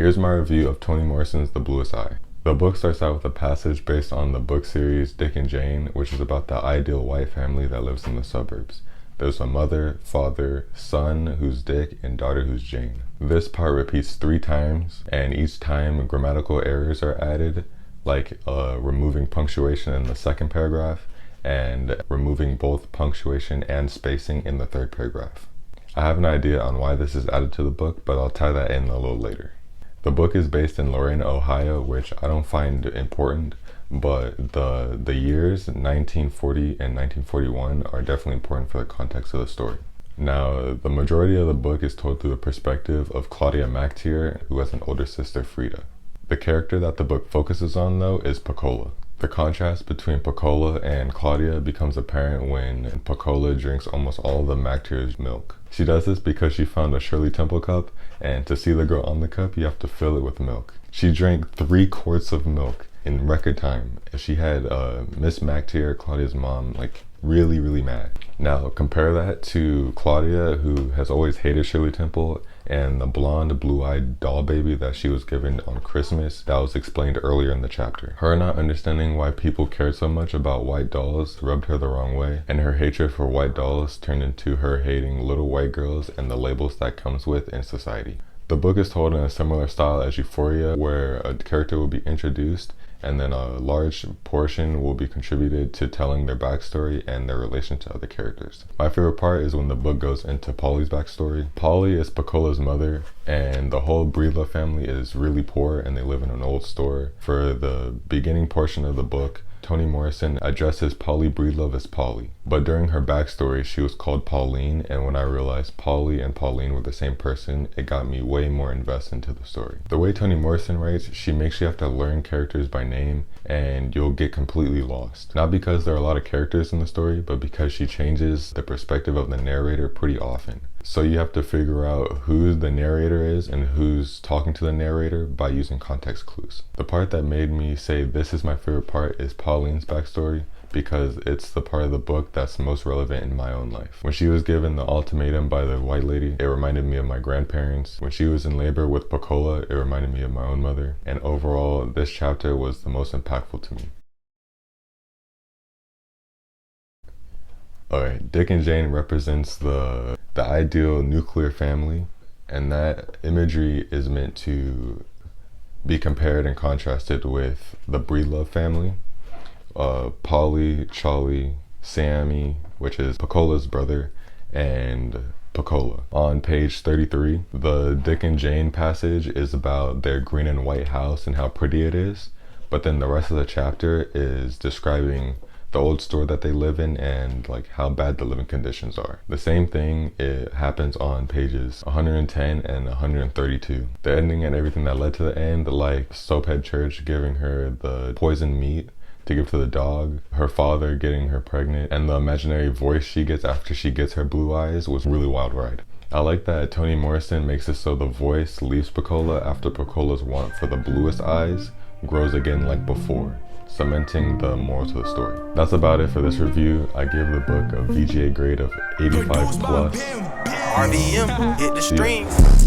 Here's my review of Toni Morrison's The Bluest Eye. The book starts out with a passage based on the book series Dick and Jane, which is about the ideal white family that lives in the suburbs. There's a mother, father, son who's Dick, and daughter who's Jane. This part repeats 3 times, and each time grammatical errors are added, like removing punctuation in the second paragraph and removing both punctuation and spacing in the third paragraph. I have an idea on why this is added to the book, but I'll tie that in a little later. The book is based in Lorena, Ohio, which I don't find important, but the years 1940 and 1941 are definitely important for the context of the story. Now, the majority of the book is told through the perspective of Claudia MacTier, who has an older sister, Frida. The character that the book focuses on, though, is Pecola. The contrast between Pecola and Claudia becomes apparent when Pecola drinks almost all of the MacTier's milk. She does this because she found a Shirley Temple cup, and to see the girl on the cup, you have to fill it with milk. She drank 3 quarts of milk in record time. She had Miss MacTier, Claudia's mom, like really mad. Now compare that to Claudia, who has always hated Shirley Temple, and the blonde blue-eyed doll baby that she was given on Christmas that was explained earlier in the chapter. Her not understanding why people cared so much about white dolls rubbed her the wrong way, and her hatred for white dolls turned into her hating little white girls and the labels that comes with in society. The book is told in a similar style as Euphoria, where a character will be introduced and then a large portion will be contributed to telling their backstory and their relation to other characters. My favorite part is when the book goes into Polly's backstory. Polly is Pecola's mother, and the whole Breedlove family is really poor and they live in an old store. For the beginning portion of the book, Toni Morrison addresses Polly Breedlove as Polly, but during her backstory she was called Pauline, and when I realized Polly and Pauline were the same person, it got me way more invested into the story. The way Toni Morrison writes, she makes you have to learn characters by name and you'll get completely lost. Not because there are a lot of characters in the story, but because she changes the perspective of the narrator pretty often. So you have to figure out who the narrator is and who's talking to the narrator by using context clues. The part that made me say this is my favorite part is Pauline's backstory, because it's the part of the book that's most relevant in my own life. When she was given the ultimatum by the white lady, it reminded me of my grandparents. When she was in labor with Pecola, it reminded me of my own mother. And overall, this chapter was the most impactful to me. Alright, Dick and Jane represents the ideal nuclear family, and that imagery is meant to be compared and contrasted with the Breedlove family. Polly, Charlie, Sammy, which is Pecola's brother, and Pecola. On page 33, the Dick and Jane passage is about their green and white house and how pretty it is, but then the rest of the chapter is describing the old store that they live in and like how bad the living conditions are. The same thing, it happens on pages 110 and 132. The ending and everything that led to the end, like Soaphead Church giving her the poisoned meat to give to the dog, her father getting her pregnant, and the imaginary voice she gets after she gets her blue eyes was a really wild ride. I like that Toni Morrison makes it so the voice leaves Pecola after Pecola's want for the bluest eyes grows again like before, cementing the moral to the story. That's about it for this review. I give the book a VGA grade of 85+. RVM, hit the strings.